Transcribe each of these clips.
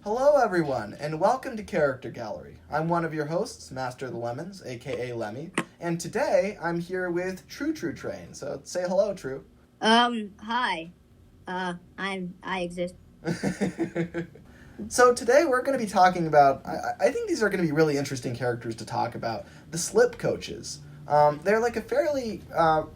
Hello everyone, and welcome to Character Gallery. I'm one of your hosts, MasterOfTheLemons, aka Lemmy, and today I'm here with Tru TRU Train. So say hello, Tru. Hi. I exist. So today we're going to be talking about, I think these are going to be really interesting characters to talk about, the slip coaches. They're like a fairly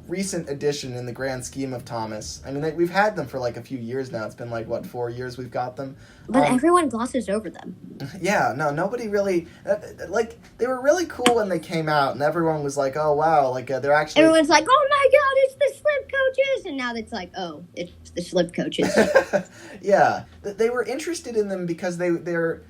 recent addition in the grand scheme of Thomas. I mean, we've had them for like a few years now. It's been like, 4 years we've got them. But everyone glosses over them. Yeah, no, nobody really, they were really cool when they came out, and everyone was like, oh, wow, they're actually... Everyone's like, oh my god, it's the slip coaches! And now it's like, oh, it's the slip coaches. Yeah, they were interested in them because the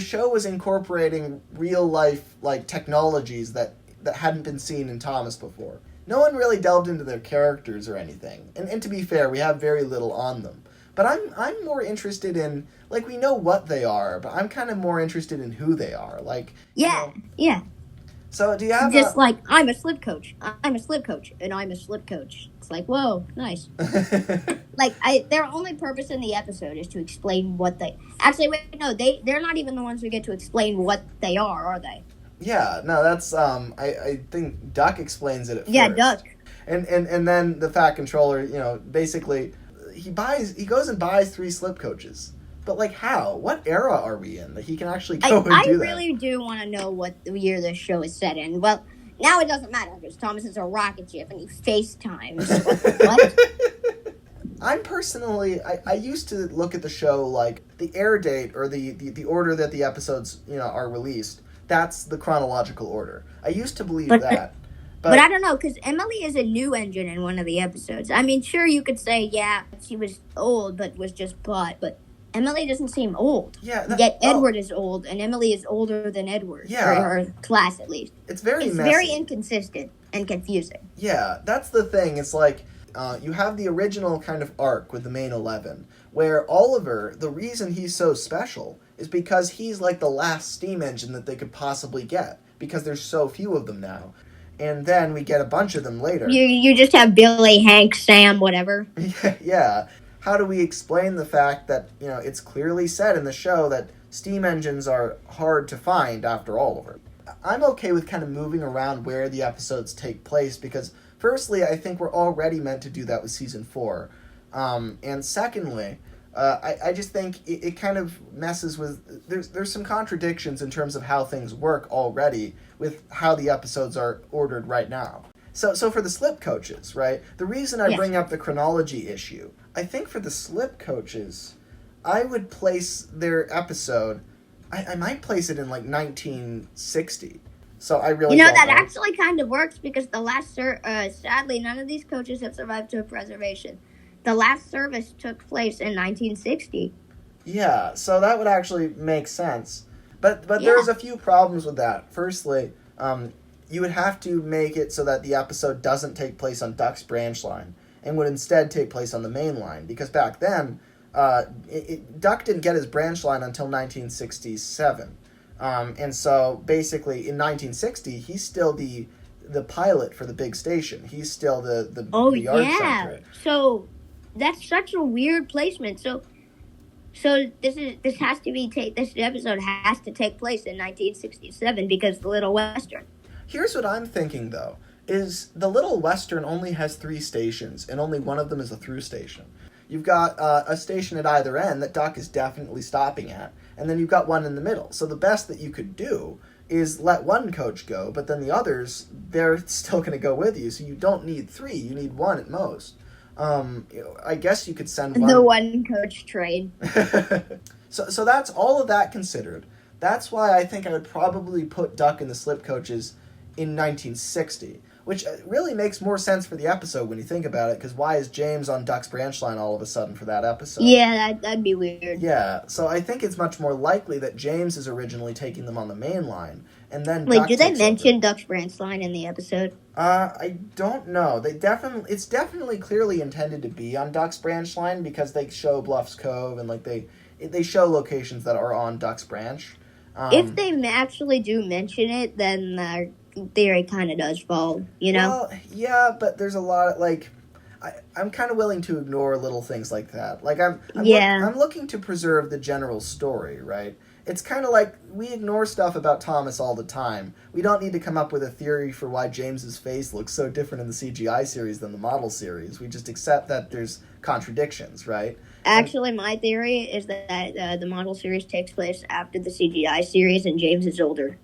show was incorporating real-life, technologies that hadn't been seen in Thomas before. No one really delved into their characters or anything, and to be fair, we have very little on them. But I'm more interested in, we know what they are, but I'm kind of more interested in who they are. Yeah. So do you have just I'm a slip coach. I'm a slip coach, and I'm a slip coach. It's like, whoa, nice. Their only purpose in the episode is to explain what they... Actually, wait, no, they're not even the ones who get to explain what they are they? Yeah, no, that's, I think Duck explains it at first. Yeah, Duck. And then the Fat Controller, basically... He goes and buys 3 slip coaches. But, how? What era are we in that he can actually go and do that? I really do want to know what year this show is set in. Well, now it doesn't matter because Thomas is a rocket ship and he FaceTimes. What? I'm personally... I used to look at the show the air date or the order that the episodes, are released. That's the chronological order. I used to believe that. But I don't know, because Emily is a new engine in one of the episodes. I mean, sure, you could say, yeah, she was old, but was just bought. But Emily doesn't seem old. Yeah. Yet Edward is old, and Emily is older than Edward. Yeah. Or her class, at least. It's very messy. Very inconsistent and confusing. Yeah, that's the thing. It's you have the original kind of arc with the main 11, where Oliver, the reason he's so special is because he's the last steam engine that they could possibly get, because there's so few of them now. And then we get a bunch of them later. You just have Billy, Hank, Sam, whatever. Yeah. How do we explain the fact that, it's clearly said in the show that steam engines are hard to find after Oliver? I'm okay with kind of moving around where the episodes take place because, firstly, I think we're already meant to do that with Season 4. And secondly, I just think it kind of messes with... There's some contradictions in terms of how things work already with how the episodes are ordered right now. So for the slip coaches, right? The reason I bring up the chronology issue, I think for the slip coaches, I would place their episode... I might place it in 1960. So I really don't know. That actually kind of works because the last... sadly, none of these coaches have survived to preservation. The last service took place in 1960. Yeah, so that would actually make sense. But there's a few problems with that. Firstly, you would have to make it so that the episode doesn't take place on Duck's branch line and would instead take place on the main line. Because back then, Duck didn't get his branch line until 1967. And so basically in 1960, he's still the pilot for the big station. He's still the yard center. So... That's such a weird placement. So this episode has to take place in 1967 because the Little Western. Here's what I'm thinking though: is the Little Western only has 3 stations, and only one of them is a through station. You've got a station at either end that Duck is definitely stopping at, and then you've got one in the middle. So the best that you could do is let one coach go, but then the others, they're still going to go with you. So you don't need 3; you need 1 at most. I guess you could send one... The one coach train. So that's all of that considered. That's why I think I would probably put Duck in the slip coaches in 1960, which really makes more sense for the episode when you think about it, because why is James on Duck's branch line all of a sudden for that episode? Yeah, that'd be weird. Yeah, so I think it's much more likely that James is originally taking them on the main line, and then Wait, Duck do they mention Duck's branch line in the episode? I don't know. It's definitely clearly intended to be on Duck's branch line because they show Bluffs Cove and they show locations that are on Duck's branch. If they actually do mention it, then theory kind of does fall, you know? Well, yeah, but there's a lot of, like, I'm kind of willing to ignore little things like that. Like, I'm looking to preserve the general story, right? It's kind of like we ignore stuff about Thomas all the time. We don't need to come up with a theory for why James's face looks so different in the CGI series than the model series. We just accept that there's contradictions, right? Actually, my theory is that the model series takes place after the CGI series and James is older.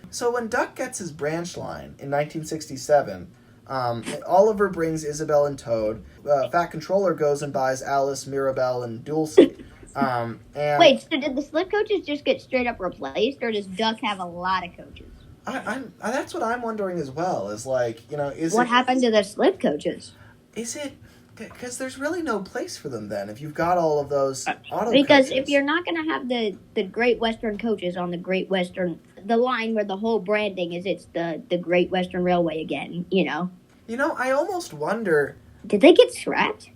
So when Duck gets his branch line in 1967, Oliver brings Isabel and Toad. Fat Controller goes and buys Alice, Mirabelle, and Dulcie. And wait, so did the slip coaches just get straight up replaced, or does Duck have a lot of coaches? That's what I'm wondering as well. Is like, what happened to the slip coaches? Is it because there's really no place for them then? If you've got all of those auto because coaches. If you're not going to have the Great Western coaches on the Great Western, the line where the whole branding is, it's the Great Western Railway again. I almost wonder. Did they get scrapped?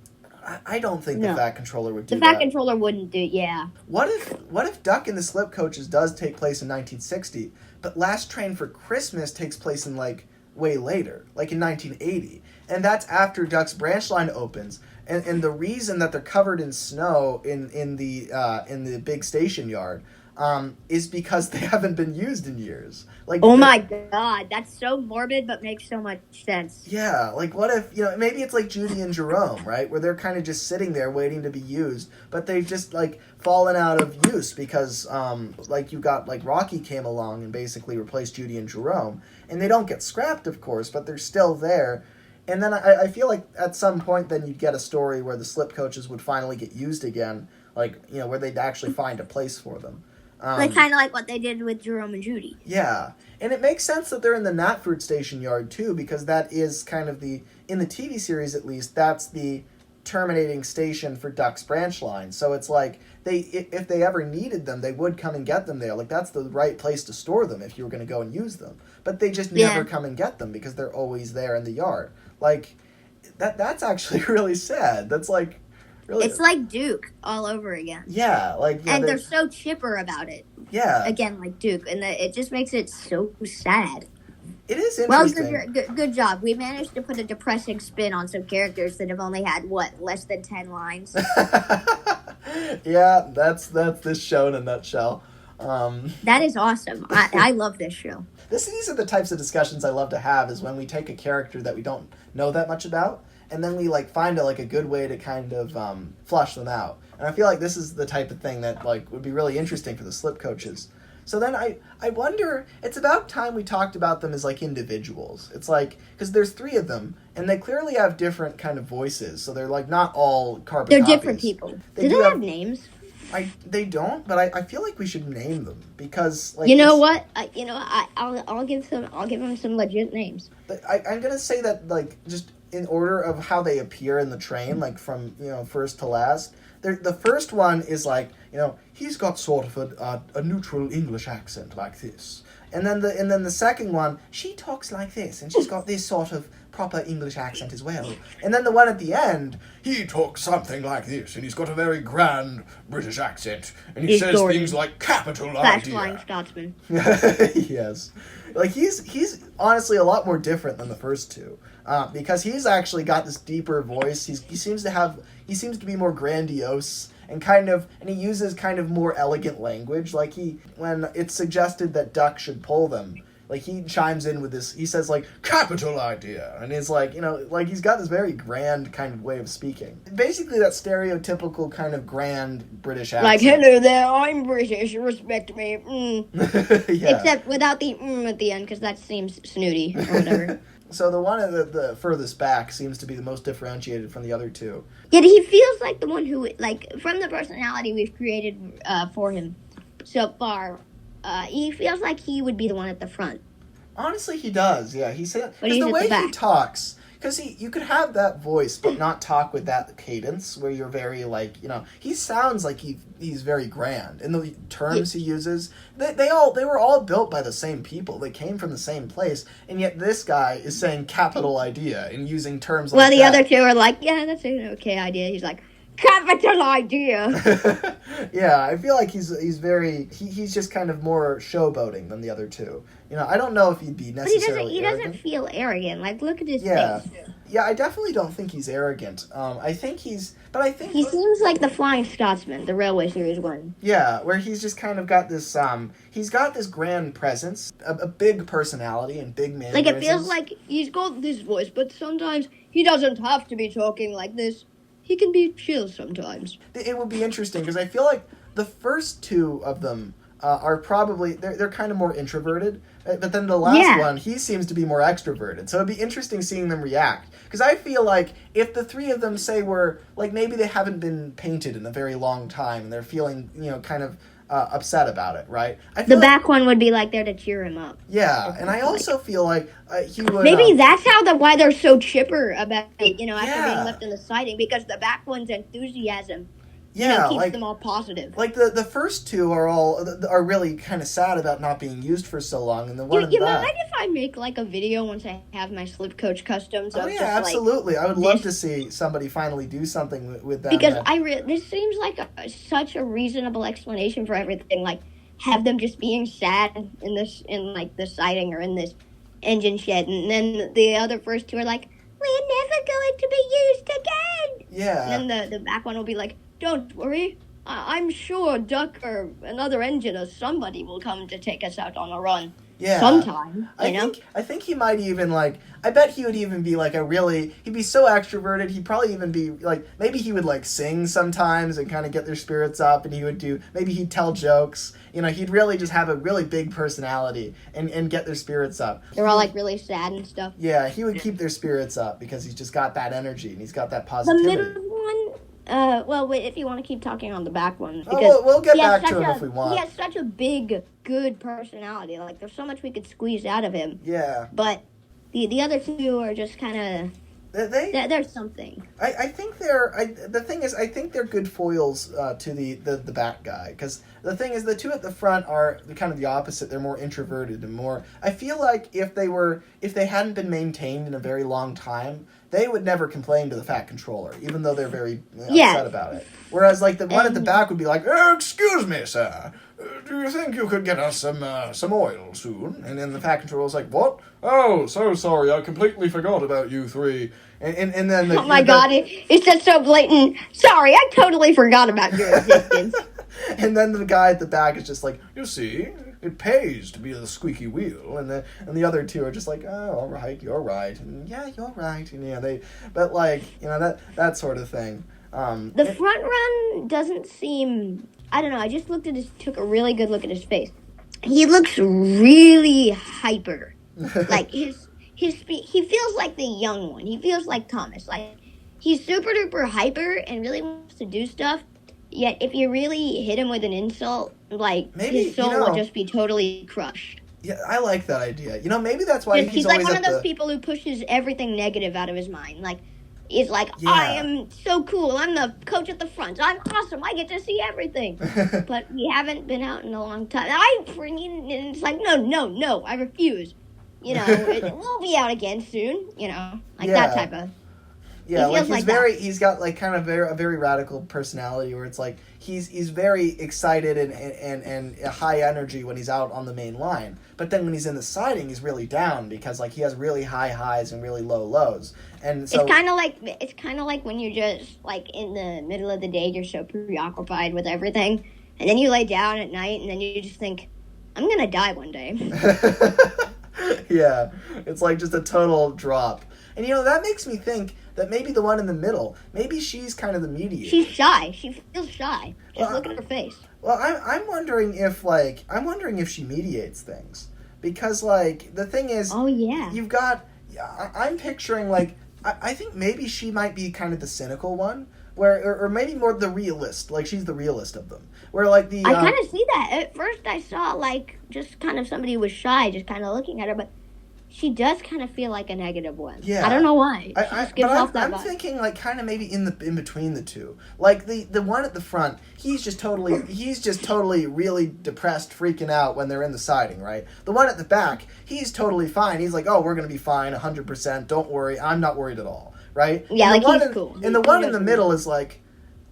I don't think the Fat Controller would do that. The Fat Controller wouldn't do, yeah. What if Duck and the Slip Coaches does take place in 1960, but Last Train for Christmas takes place in, like, way later, like in 1980, and that's after Duck's branch line opens, and the reason that they're covered in snow in the big station yard is because they haven't been used in years. Like, oh my god, that's so morbid, but makes so much sense. Yeah, like what if, maybe it's like Judy and Jerome, right? Where they're kind of just sitting there waiting to be used, but they've just, like, fallen out of use because, like, you got, like, Rocky came along and basically replaced Judy and Jerome. And they don't get scrapped, of course, but they're still there. And then I feel like at some point then you'd get a story where the slip coaches would finally get used again, like, where they'd actually find a place for them. Like kind of like what they did with Jerome and Judy. Yeah, and it makes sense that they're in the Knapford station yard too, because that is kind of in the TV series at least, that's the terminating station for Duck's branch line. So it's like if they ever needed them, they would come and get them there. Like that's the right place to store them if you were going to go and use them. But they just never come and get them because they're always there in the yard. Like that's actually really sad. That's like. Really? It's like Duke all over again. Yeah, and they're so chipper about it. Yeah, again, like Duke, and it just makes it so sad. It is interesting. Well, good job. We managed to put a depressing spin on some characters that have only had less than 10 lines. Yeah, that's this show in a nutshell. That is awesome. I love this show. These are the types of discussions I love to have. Is when we take a character that we don't know that much about. And then we find a good way to kind of flush them out. And I feel like this is the type of thing that would be really interesting for the slip coaches. So then I wonder, it's about time we talked about them as individuals. It's because there's 3 of them, and they clearly have different kind of voices. So they're not all carbon They're copies. Different people. Do they have names? They don't, but I feel like we should name them because you know what? I'll give them some legit names. I'm gonna say that just in order of how they appear in the train, from first to last. The first one is he's got sort of a neutral English accent like this, and then the second one, she talks like this, and she's got this sort of proper English accent as well. And then the one at the end, he talks something like this, and he's got a very grand British accent, and he says things like capital idea. Flying Scotsman. Yes, he's honestly a lot more different than the first 2. Because he's actually got this deeper voice. He seems to be more grandiose and he uses kind of more elegant language. When it's suggested that Duck should pull them, he chimes in with this. He says capital idea, and it's he's got this very grand kind of way of speaking. Basically, that stereotypical kind of grand British accent. Hello there, I'm British. Respect me. Yeah. Except without the at the end, because that seems snooty or whatever. So the one at the furthest back seems to be the most differentiated from the other 2. Yet he feels like the one who, from the personality we've created for him so far, he feels like he would be the one at the front. Honestly, he does. Yeah, he said. But he's the way at the back. He talks, because you could have that voice, but not talk with that cadence where you're very he sounds like he's very grand in the terms he uses. They were all built by the same people. They came from the same place, and yet this guy is saying capital idea and using terms. Well, the other 2 are yeah, that's an okay idea. He's capital idea. Yeah, I feel like he's he's just kind of more showboating than the other two. I don't know if he'd be necessarily. He doesn't feel arrogant. Like, look at his yeah. face. Yeah, I definitely don't think he's arrogant. I think he seems like the Flying Scotsman, the Railway Series one. Yeah, where he's just kind of got this he's got this grand presence, a big personality and big mannerisms. Like, it feels like he's got this voice, but sometimes he doesn't have to be talking like this. He can be chill sometimes. It would be interesting because I feel like the first two of them are probably they're kind of more introverted, but then the last one, he seems to be more extroverted. So it'd be interesting seeing them react, because I feel like if the three of them were like, maybe they haven't been painted in a very long time and they're feeling kind of upset about it, right? I feel the back one would be like there to cheer him up. Yeah, and I also feel like he would. Maybe that's why they're so chipper about it, after being left in the siding, because the back one's enthusiasm. Keeps them all positive. Like the first two are really kind of sad about not being used for so long, and the one in the back. You mind if I make like a video once I have my slip coach customs? Oh yeah, absolutely. I would love to see somebody finally do something with that. Because this seems like such a reasonable explanation for everything. Like, have them just being sad in the siding or in this engine shed, and then the other first two are like, we're never going to be used again. Yeah. And then the back one will be like, don't worry, I'm sure Duck or another engine or somebody will come to take us out on a run. Yeah. Sometime, I think he might even, I bet he would even be, he'd be so extroverted, he'd probably even be, maybe he would, sing sometimes and kind of get their spirits up, and maybe he'd tell jokes. He'd really just have a really big personality and get their spirits up. They're all, really sad and stuff. Yeah, he would keep their spirits up because he's just got that energy and he's got that positivity. The middle one... wait, if you want to keep talking on the back one. Because we'll get back to him if we want. He has such a big, good personality. Like, there's so much we could squeeze out of him. Yeah. But the other two are just kind of... There's something. I think the thing is, I think they're good foils to the back guy. Because the thing is, the two at the front are kind of the opposite. They're more introverted and more... I feel like if they hadn't been maintained in a very long time, they would never complain to the Fat Controller, even though they're very upset about it. Whereas, the one at the back would be like, excuse me, sir, do you think you could get us some oil soon? And then the Fat Controller's like, what? Oh, so sorry, I completely forgot about you three. And then... oh my God, it's just so blatant. Sorry, I totally forgot about your existence. And then the guy at the back is just like, you see... It pays to be the squeaky wheel, and the other two are just like, oh, all right, you're right, and yeah, you're right, and that sort of thing. The front run doesn't seem, I don't know. I just took a really good look at his face. He looks really hyper. Like he feels like the young one. He feels like Thomas. Like, he's super duper hyper and really wants to do stuff. Yet, if you really hit him with an insult, maybe, his soul will just be totally crushed. Yeah, I like that idea. Maybe that's why he's like one of those people who pushes everything negative out of his mind. He's like, I am so cool. I'm the coach at the front. I'm awesome. I get to see everything. But we haven't been out in a long time. And it's like, no, I refuse. We'll be out again soon. That type of... Yeah, he's got kind of a very radical personality where it's like he's very excited and high energy when he's out on the main line. But then when he's in the siding, he's really down because he has really high highs and really low lows. And so it's kind of like when you're just in the middle of the day, you're so preoccupied with everything, and then you lay down at night and then you just think, I'm gonna die one day. Yeah, it's just a total drop. And that makes me think that maybe the one in the middle, maybe she's kind of the mediator. She's shy. She feels shy. Just look at her face. Well, I'm wondering if she mediates things, because the thing is, oh yeah, you've got. I'm picturing I think maybe she might be kind of the cynical one, or maybe more the realist. She's the realist of them. Where I kind of see that. At first, I saw just kind of somebody who was shy, just kind of looking at her, but. She does kind of feel like a negative one. Yeah. I don't know why. I'm thinking kind of maybe in between the two. The one at the front, he's just totally really depressed, freaking out when they're in the siding, right? The one at the back, he's totally fine. He's like, oh, we're going to be fine, 100%. Don't worry. I'm not worried at all, right? Yeah, he's cool. And the one in the middle is like,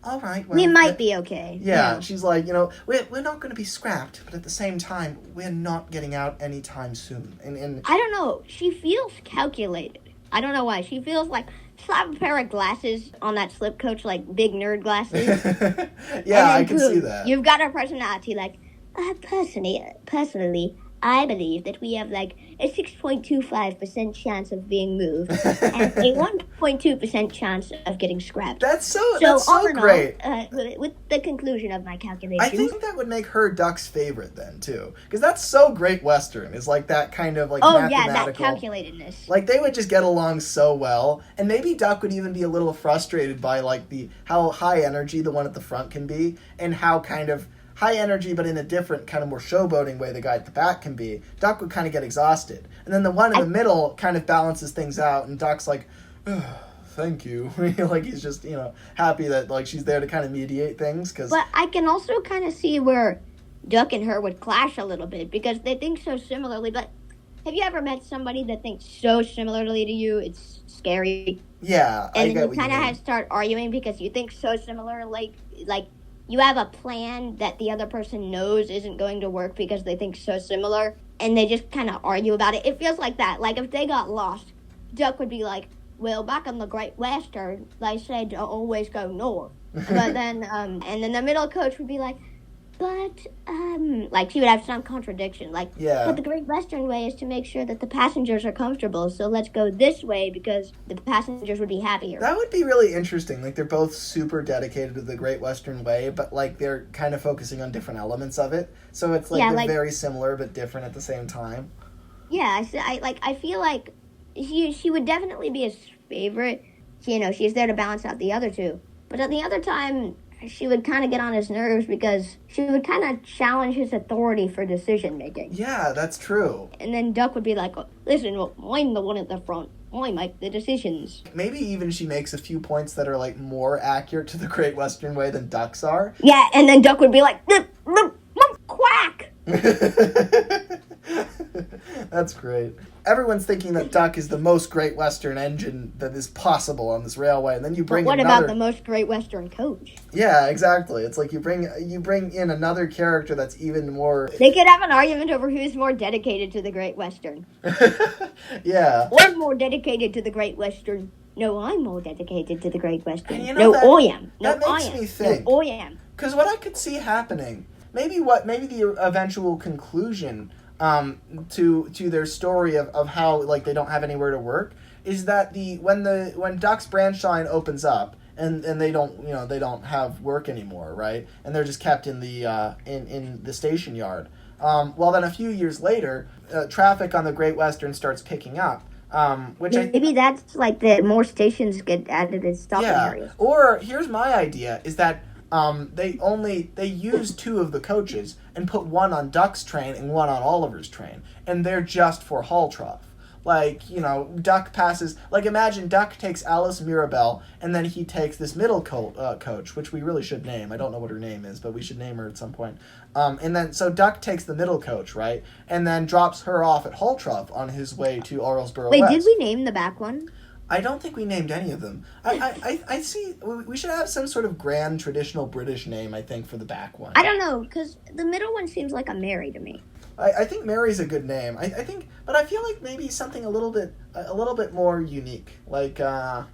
all right, well... We might be okay. Yeah, she's like, we're not going to be scrapped, but at the same time, we're not getting out anytime soon. And I don't know. She feels calculated. I don't know why. She feels like... Slap a pair of glasses on that slip coach, like big nerd glasses. Yeah, I can see that. You've got her personality, like, personally, I believe that we have like a 6.25% chance of being moved and a 1.2% chance of getting scrapped. That's so great. With the conclusion of my calculations, I think that would make her Duck's favorite then too, because that's so great Western. Is like that kind of like mathematical. That calculatedness. Like they would just get along so well, and maybe Duck would even be a little frustrated by like how high energy the one at the front can be, and how kind of high energy, but in a different kind of more showboating way the guy at the back can be. Duck would kind of get exhausted. And then the one in the middle kind of balances things out, and Duck's like, thank you. Like he's just, happy that like she's there to kind of mediate things. But I can also kind of see where Duck and her would clash a little bit, because they think so similarly. But have you ever met somebody that thinks so similarly to you? It's scary. Yeah, and then you kind of have to start arguing because you think so similar, like you have a plan that the other person knows isn't going to work because they think so similar, and they just kind of argue about it. It feels like that. Like, if they got lost, Duck would be like, well, back on the Great Western, they said to always go north. But then, and then the middle coach would be like, but, like, she would have some contradiction. Like, but the Great Western way is to make sure that the passengers are comfortable, so let's go this way because the passengers would be happier. That would be really interesting. Like, they're both super dedicated to the Great Western way, but, like, they're kind of focusing on different elements of it. So it's, like, they're very similar but different at the same time. Yeah, I feel like she would definitely be his favorite. She's there to balance out the other two. But at the other time, she would kind of get on his nerves because she would kind of challenge his authority for decision making. Yeah, that's true. And then Duck would be like, listen, I'm the one at the front. I make the decisions. Maybe even she makes a few points that are like more accurate to the Great Western way than Duck's are. Yeah, and then Duck would be like, quack! That's great. Everyone's thinking that Duck is the most Great Western engine that is possible on this railway, and then you bring. But what about the most Great Western coach? Yeah, exactly. It's like you bring in another character that's even more. They could have an argument over who's more dedicated to the Great Western. Yeah. I'm more dedicated to the Great Western. No, I'm more dedicated to the Great Western. And I am. That makes me think. No, I am. Because what I could see happening, maybe the eventual conclusion to their story of how like they don't have anywhere to work is that when Duck's branch line opens up and they don't have work anymore, right? And they're just kept in the in the station yard. Well, then a few years later, traffic on the Great Western starts picking up. Maybe that's like the more stations get added as stopping areas. Or here's my idea: is that they use two of the coaches and put one on Duck's train and one on Oliver's train, and they're just for haul trough. Like, Duck passes... Like, imagine Duck takes Alice Mirabelle, and then he takes this middle coach, which we really should name. I don't know what her name is, but we should name her at some point. And then, so Duck takes the middle coach, right? And then drops her off at Hull Trough on his way to Orlesboro West. Wait, did we name the back one? I don't think we named any of them. I see... We should have some sort of grand, traditional British name, I think, for the back one. I don't know, because the middle one seems like a Mary to me. I think Mary's a good name. I think, but I feel like maybe something a little bit more unique. I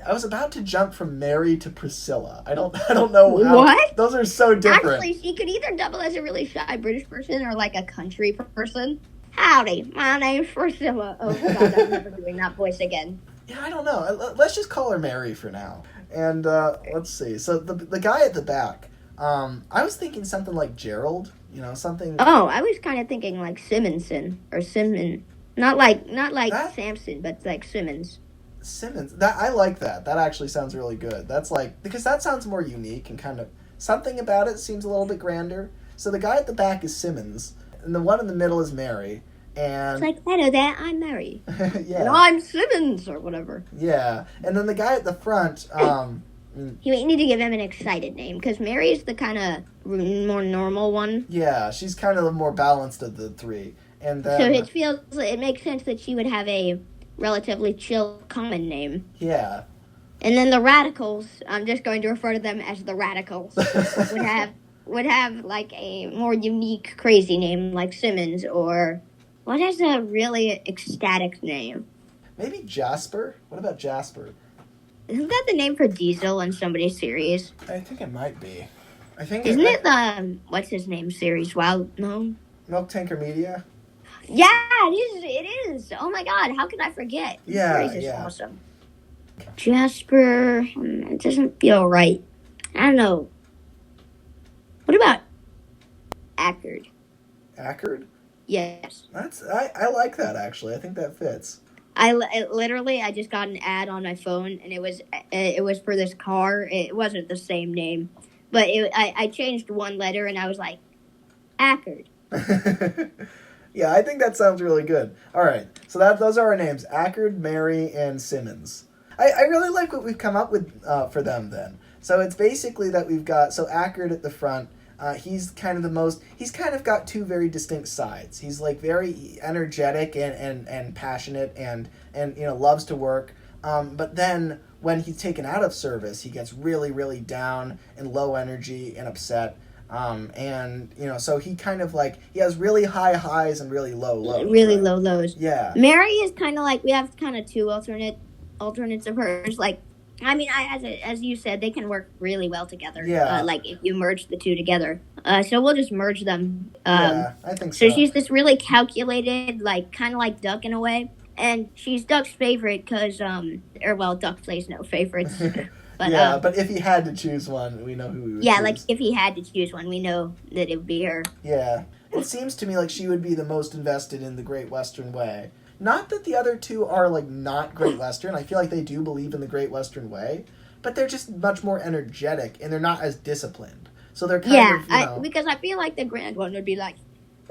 was about to jump from Mary to Priscilla. I don't know how. What? Those are so different. Actually, she could either double as a really shy British person or like a country person. Howdy, my name's Priscilla. Oh God, I'm never doing that voice again. Yeah, I don't know. Let's just call her Mary for now. And let's see. So the guy at the back. I was thinking something like Gerald, something. Oh, I was kind of thinking like Simonson or Simon, not like Samson, but like Simmons. Simmons. I like that. That actually sounds really good. That's because that sounds more unique and kind of something about it seems a little bit grander. So the guy at the back is Simmons, and the one in the middle is Mary. And it's like, hello there, I'm Mary. Yeah. And I'm Simmons or whatever. Yeah, and then the guy at the front. You need to give him an excited name, because Mary's the kind of more normal one. Yeah, she's kind of the more balanced of the three. And then, so it makes sense that she would have a relatively chill common name. Yeah. And then the radicals, I'm just going to refer to them as the radicals, would have like a more unique, crazy name like Simmons, or what is a really ecstatic name? Maybe Jasper? What about Jasper? Isn't that the name for Diesel in somebody's series? I think it might be. I think Isn't it the what's his name series? Wild no. Milk Tanker Media? Yeah, it is. Oh my god, how could I forget? Yeah, This series is awesome. Jasper, it doesn't feel right. I don't know. What about Ackard? Ackard? Yes. I like that, actually. I think that fits. I just got an ad on my phone, and it was for this car. It wasn't the same name, but I changed one letter, and I was like, Ackard. Yeah, I think that sounds really good. All right, so those are our names: Ackard, Mary, and Simmons. I really like what we've come up with for them then. So it's basically that we've got Ackard at the front. He's kind of got two very distinct sides. He's like very energetic and passionate and loves to work. But then when he's taken out of service, he gets really, really down and low energy and upset. So he kind of like, he has really high highs and really low lows. Really low lows. Yeah. Mary is kind of like, we have kind of two alternates of hers. Like, I mean, as you said, they can work really well together. Yeah. Like if you merge the two together. So we'll just merge them. Yeah, I think so. So she's this really calculated, like kind of like Duck in a way, and she's Duck's favorite because, Duck plays no favorites. But, but if he had to choose one, we know who he would choose. Yeah, like if he had to choose one, we know that it would be her. Yeah, it seems to me like she would be the most invested in the Great Western Way. Not that the other two are, like, not Great Western. I feel like they do believe in the Great Western Way. But they're just much more energetic, and they're not as disciplined. So they're kind of, because I feel like the Grand One would be like,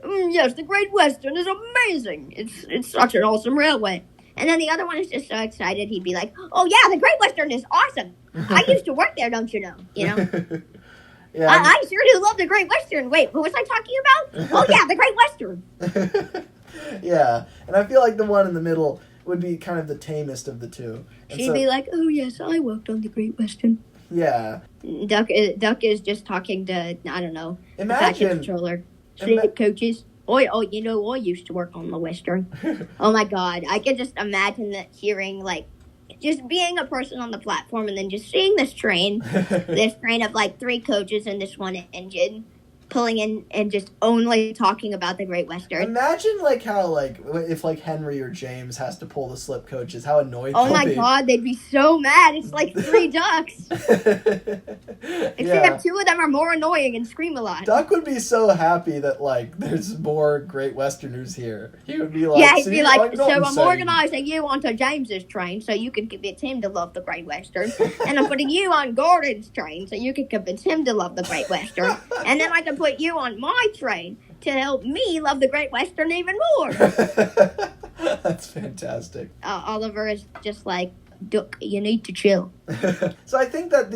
yes, the Great Western is amazing. It's such an awesome railway. And then the other one is just so excited, he'd be like, oh, yeah, the Great Western is awesome. I used to work there, don't you know? Yeah, I sure do love the Great Western. Wait, what was I talking about? Oh, yeah, the Great Western. Yeah, and I feel like the one in the middle would be kind of the tamest of the two. And she'd be like, oh, yes, I worked on the Great Western. Yeah. Duck is just talking to, I don't know, imagine, the controller. Slip coaches. I used to work on the Western. Oh, my God. I could just imagine that hearing, like, just being a person on the platform and then just seeing this train of, like, 3 coaches and this one engine pulling in and just only talking about the Great Western. Imagine, like, how, like, if, like, Henry or James has to pull the slip coaches, how annoyed they'll be. Oh, my God, they'd be so mad. It's like 3 ducks. Except 2 of them are more annoying and scream a lot. Duck would be so happy that, like, there's more Great Westerners here. He would be like, yeah, he'd be like, so I'm organizing you onto James's train so you can convince him to love the Great Western. And I'm putting you on Gordon's train so you can convince him to love the Great Western. And then I can put you on my train to help me love the Great Western even more. That's fantastic. Oliver is just like, Duck, you need to chill. So I think that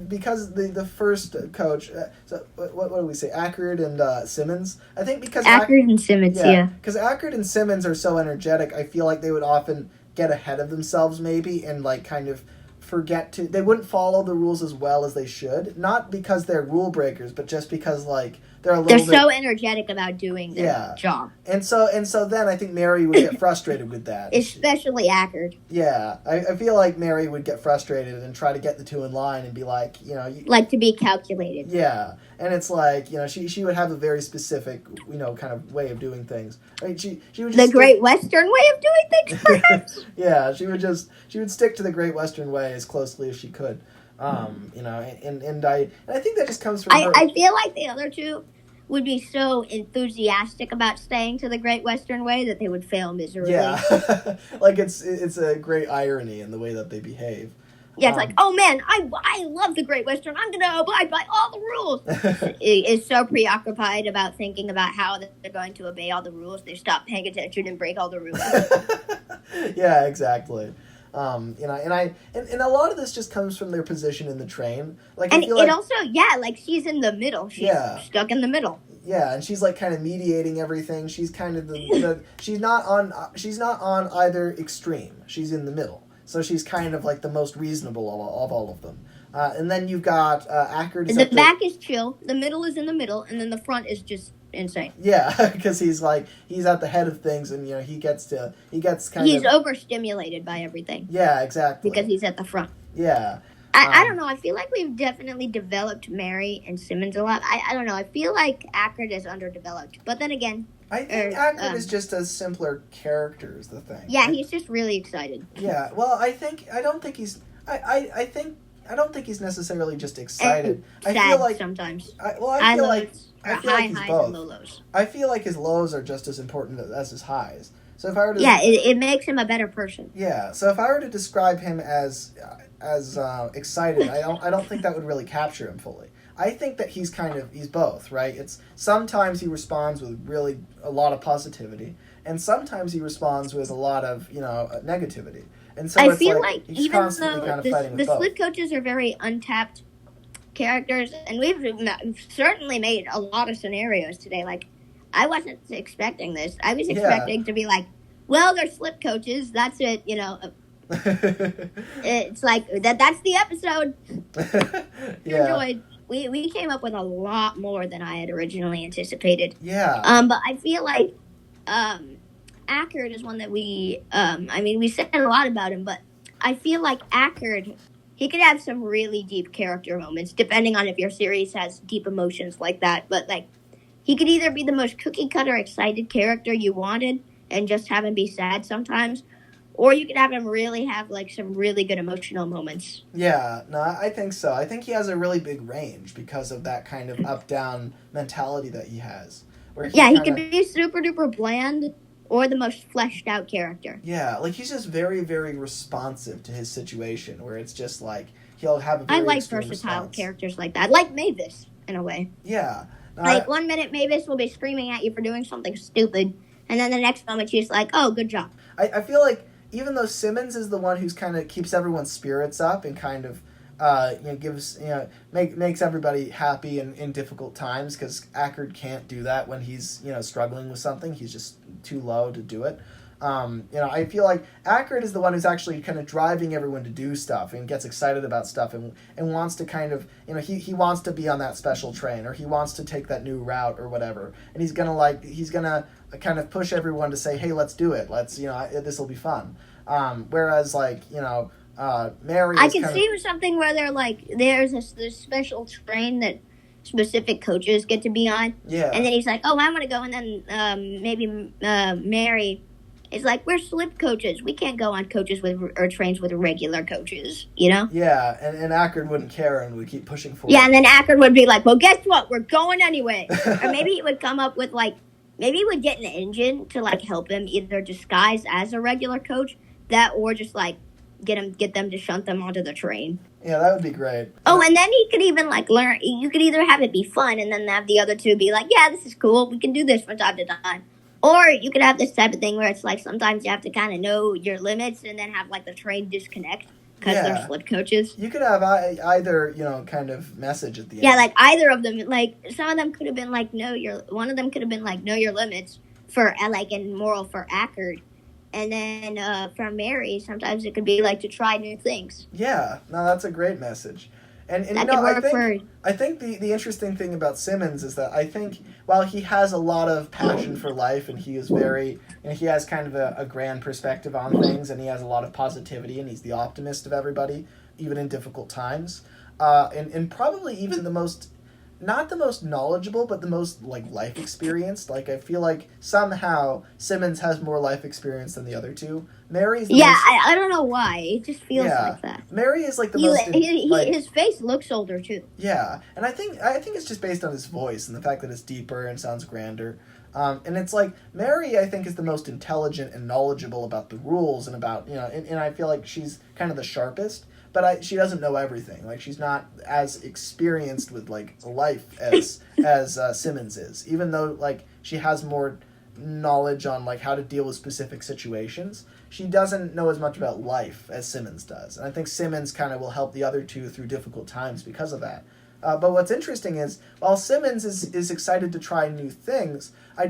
because the first coach, so what do we say, Ackard and Simmons? I think because Ackard and Simmons, yeah. Because Ackard and Simmons are so energetic, I feel like they would often get ahead of themselves maybe and like kind of they wouldn't follow the rules as well as they should. Not because they're rule breakers, but just because like they're so energetic about doing their job. And so then I think Mary would get frustrated with that. Especially Ackard. Yeah. I feel like Mary would get frustrated and try to get the 2 in line and be like, like to be calculated. Yeah. And it's like, she would have a very specific, kind of way of doing things. I mean, she would just... The Great Western way of doing things, perhaps? Yeah, she would stick to the Great Western way as closely as she could. And I think that just comes from her. I feel like the other 2 would be so enthusiastic about staying to the Great Western way that they would fail miserably. Yeah. Like it's a great irony in the way that they behave. Yeah, it's like, oh man, I love the Great Western. I'm going to abide by all the rules. Is so preoccupied about thinking about how they're going to obey all the rules, they stop paying attention and break all the rules. Yeah, exactly. And a lot of this just comes from their position in the train. Like, and it also, like she's in the middle. She's stuck in the middle. Yeah, and she's like kind of mediating everything. She's kind of she's not on either extreme. She's in the middle. So she's kind of like the most reasonable of all of them. And then you've got Ackard. The back is chill, the middle is in the middle, and then the front is just insane. Yeah, because he's at the head of things, and he gets he's overstimulated by everything. Yeah, exactly. Because he's at the front. Yeah. I don't know. I feel like we've definitely developed Mary and Simmons a lot. I don't know. I feel like Ackard is underdeveloped. But then again... I think Ackard is just a simpler character is the thing. Yeah, he's just really excited. Yeah, well, I don't think he's necessarily just excited. Sad I feel like sometimes. I feel like he's both. And low lows. I feel like his lows are just as important as his highs. So if I were to it makes him a better person. Yeah, so if I were to describe him as excited, I don't think that would really capture him fully. I think that he's both, right? It's sometimes he responds with really a lot of positivity, and sometimes he responds with a lot of negativity. And so I feel like he's even constantly though the slip coaches are very untapped characters, and we've certainly made a lot of scenarios today. Like, I wasn't expecting this. I was expecting to be like, well, they're slip coaches. That's it. It's like that's the episode. Enjoyed. We came up with a lot more than I had originally anticipated. Yeah. But I feel like Ackard is one that we said a lot about him, but I feel like Ackard, he could have some really deep character moments, depending on if your series has deep emotions like that. But like, he could either be the most cookie cutter excited character you wanted and just have him be sad sometimes, or you could have him really have like some really good emotional moments. Yeah, no, I think so. I think he has a really big range because of that kind of up-down mentality that he has. He could be super duper bland or the most fleshed out character. Yeah, like he's just very, very responsive to his situation, where it's just like he'll have a very I like versatile characters like that. Like Mavis, in a way. Yeah. Like, 1 minute Mavis will be screaming at you for doing something stupid, and then the next moment she's like, oh, good job. I feel like even though Simmons is the one who's kind of keeps everyone's spirits up and kind of makes everybody happy in difficult times, because Ackard can't do that when he's struggling with something. He's just too low to do it. I feel like Ackard is the one who's actually kind of driving everyone to do stuff and gets excited about stuff and wants to kind of, he wants to be on that special train, or he wants to take that new route or whatever. And he's gonna kind of push everyone to say, hey, let's do it. Let's, this will be fun. Whereas Mary, I can see something where they're like, there's this special train that specific coaches get to be on. Yeah. And then he's like, oh, I want to go. And then maybe Mary is like, we're slip coaches. We can't go on trains with regular coaches, Yeah, and Ackard wouldn't care and would keep pushing forward. Yeah, and then Ackard would be like, well, guess what? We're going anyway. Or maybe he would come up with maybe he would get an engine to help him either disguise as a regular coach, or just get them to shunt them onto the train. Yeah, that would be great. Oh, and then he could even learn. You could either have it be fun, and then have the other two be like, "Yeah, this is cool. We can do this from time to time." Or you could have this type of thing where it's sometimes you have to kind of know your limits, and then have the train disconnect because they're slip coaches. You could have either kind of message at the end. Yeah, either of them. Some of them could have been one of them could have been know your limits for and moral for Ackard. And then for Mary, sometimes it could be to try new things. Yeah, no, that's a great message. And that could work I think the interesting thing about Simmons is that I think while he has a lot of passion for life, and he is he has kind of a grand perspective on things, and he has a lot of positivity, and he's the optimist of everybody, even in difficult times, and probably even not the most knowledgeable, but the most life experienced. I feel like somehow Simmons has more life experience than the other two. Mary's I don't know why. It just feels like that. Mary is the most. His face looks older too. Yeah, and I think it's just based on his voice and the fact that it's deeper and sounds grander. And it's Mary, I think, is the most intelligent and knowledgeable about the rules and about and I feel like she's kind of the sharpest. But she doesn't know everything. She's not as experienced with life as Simmons is. Even though she has more knowledge on how to deal with specific situations, she doesn't know as much about life as Simmons does. And I think Simmons kind of will help the other two through difficult times because of that. But what's interesting is, while Simmons is excited to try new things, I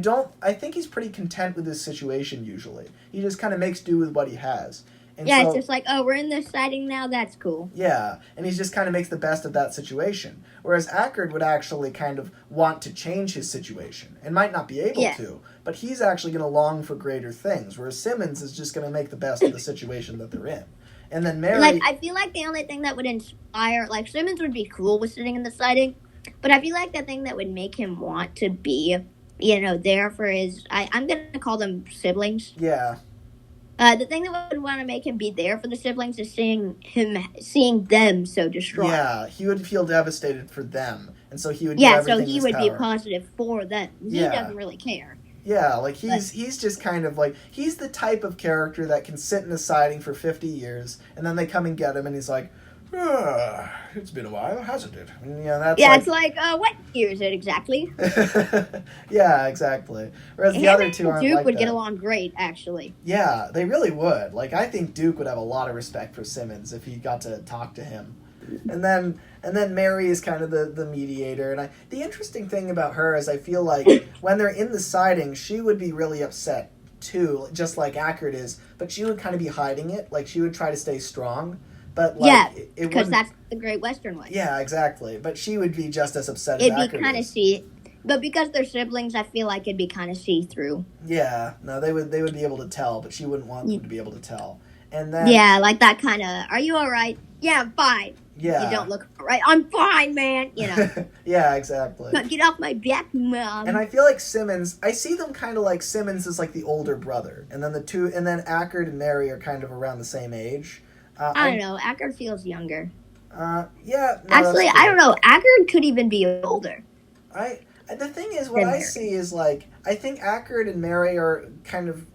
think he's pretty content with his situation usually. He just kind of makes do with what he has. And yeah, so, it's just like, oh, we're in this siding now, that's cool. yeah, and he just kind of makes the best of that situation. Whereas Ackard would actually kind of want to change his situation and might not be able to, but he's actually going to long for greater things, whereas Simmons is just going to make the best of the situation that they're in. And then Mary... Like, I feel like the only thing that would inspire... Like, Simmons would be cool with sitting in the siding, but I feel like the thing that would make him want to be, there for his... I'm going to call them siblings. Yeah. The thing that would want to make him be there for the siblings is seeing them so distraught. Yeah, he would feel devastated for them, and so he would do so everything he in his would be power. positive for them. He doesn't really care. Yeah, like he's just kind of like, he's the type of character that can sit in a siding for 50 years, and then they come and get him, and he's like, it's been a while, hasn't it? And, that's it's like, what year is it exactly? Yeah, exactly. Whereas the other two aren't Duke like would that. get along great, actually. Yeah, they really would. Like, I think Duke would have a lot of respect for Simmons if he got to talk to him. And then Mary is kind of the mediator. And the interesting thing about her is I feel like when they're in the siding, she would be really upset too, just like Ackard is. But she would kind of be hiding it. Like, she would try to stay strong. But because that's the Great Western way. Yeah, exactly. But she would be just as upset as Ackard is. It'd be kind of but because they're siblings, I feel like it'd be kind of see-through. Yeah, no, they would be able to tell, but she wouldn't want them to be able to tell. And then like that kind of, are you all right? Yeah, I'm fine. Yeah. You don't look all right. I'm fine, man. Yeah, exactly. Get off my back, Mom. And I feel like Simmons, I see them kind of like Simmons is like the older brother, and then Ackard and Mary are kind of around the same age. I don't know. Ackard feels younger. Yeah. No, actually, I don't know. Ackard could even be older. The thing is, what I see is like, I think Ackard and Mary are kind of...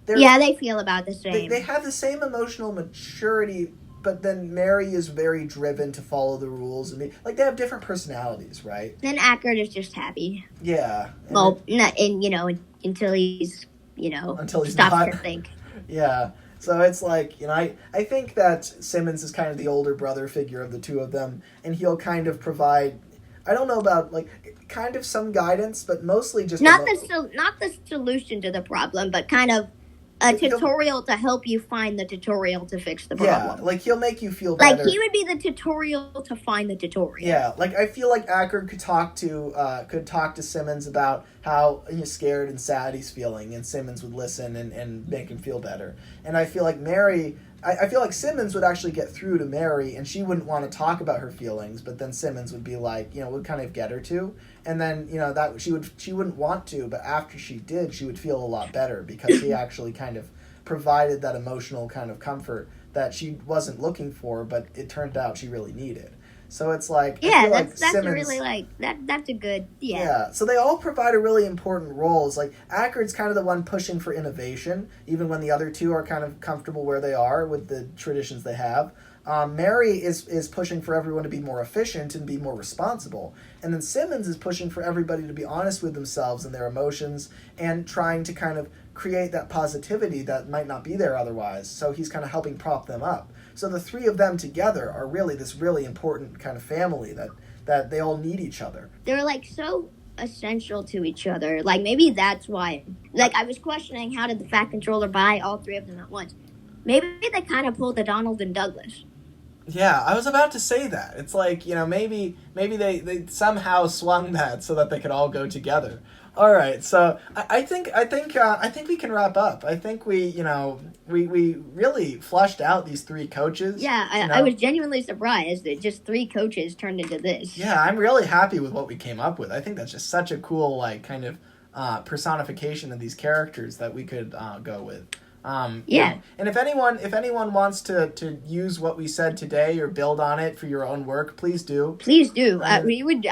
they feel about the same. They have the same emotional maturity, but then Mary is very driven to follow the rules. And they have different personalities, right? Then Ackard is just happy. Yeah. Until he's, until he's stops not. to think. Yeah. So it's like, I think that Simmons is kind of the older brother figure of the two of them, and he'll kind of provide, I don't know about, like, kind of some guidance, but mostly just... Not the solution to the problem, but kind of a tutorial to help you find the tutorial to fix the problem. Yeah, like, he'll make you feel better. Like, he would be the tutorial to find the tutorial. Yeah, like, I feel like Ackard could talk to Simmons about how scared and sad he's feeling, and Simmons would listen and make him feel better. And I feel like Mary... I feel like Simmons would actually get through to Mary, and she wouldn't want to talk about her feelings, but then Simmons would be like, would kind of get her to, and then, that she wouldn't want to, but after she did, she would feel a lot better, because he actually kind of provided that emotional kind of comfort that she wasn't looking for, but it turned out she really needed. So it's like, that's Simmons, really like that's a good So they all provide a really important role. It's like Ackard's kind of the one pushing for innovation, even when the other two are kind of comfortable where they are with the traditions they have. Mary is pushing for everyone to be more efficient and be more responsible, and then Simmons is pushing for everybody to be honest with themselves and their emotions, and trying to kind of create that positivity that might not be there otherwise. So he's kind of helping prop them up. So the three of them together are really this really important kind of family that they all need each other. They're like so essential to each other. Like maybe that's why. Like I was questioning, how did the Fat Controller buy all three of them at once? Maybe they kind of pulled the Donald and Douglas. Yeah, I was about to say that. It's like, maybe they somehow swung that so that they could all go together. All right, so I think we can wrap up. I think we really fleshed out these three coaches. Yeah, I was genuinely surprised that just three coaches turned into this. Yeah, I'm really happy with what we came up with. I think that's just such a cool kind of personification of these characters that we could go with. And if anyone wants to use what we said today or build on it for your own work, please do. We would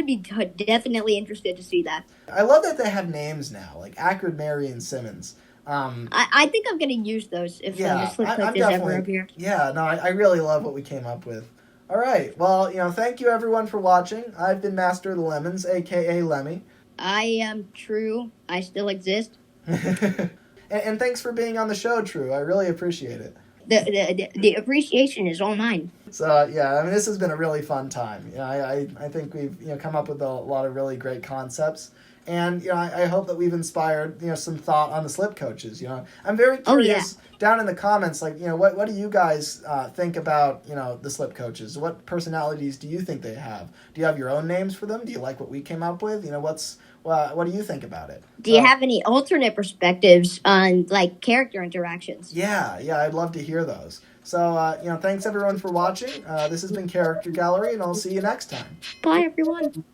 be definitely interested to see that. I love that they have names now, like Ackard, Mary, and Simmons. I think I'm going to use those if the Slip Coach is ever up here. Yeah, no, I really love what we came up with. All right, well, thank you everyone for watching. I've been Master of the Lemons, a.k.a. Lemmy. I am Tru. I still exist. and thanks for being on the show, Tru. I really appreciate it. The appreciation is all mine. So this has been a really fun time. I think we've come up with a lot of really great concepts, And, I hope that we've inspired, some thought on the slip coaches, I'm very curious down in the comments, like, what do you guys think about, the slip coaches? What personalities do you think they have? Do you have your own names for them? Do you like what we came up with? What do you think about it? Do you have any alternate perspectives on, like, character interactions? Yeah, I'd love to hear those. So, thanks everyone for watching. This has been Character Gallery, and I'll see you next time. Bye, everyone.